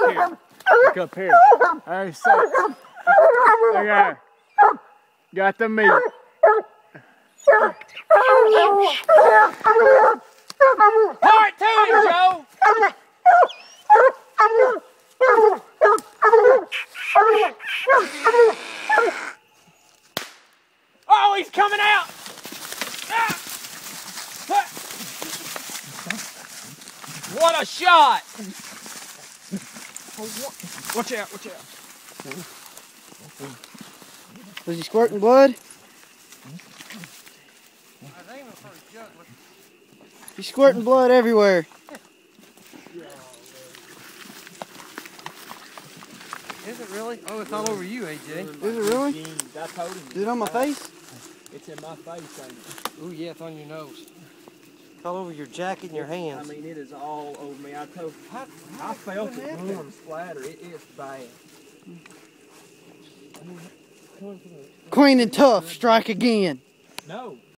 Here. Look up here. There's 6. Okay. Got the meat. Part 2, Joe! Oh, he's coming out! What a shot! Watch out, watch out. Was he squirting blood? He's squirting blood everywhere. Is it really? Oh, it's all over you, AJ. Is it really? I told him. Is it on my face? It's in my face, ain't it? Oh yeah, it's on your nose. It's all over your jacket and your hands. I mean, it is all over me. I felt it splatter. It is bad. Queen and Tough strike again. No.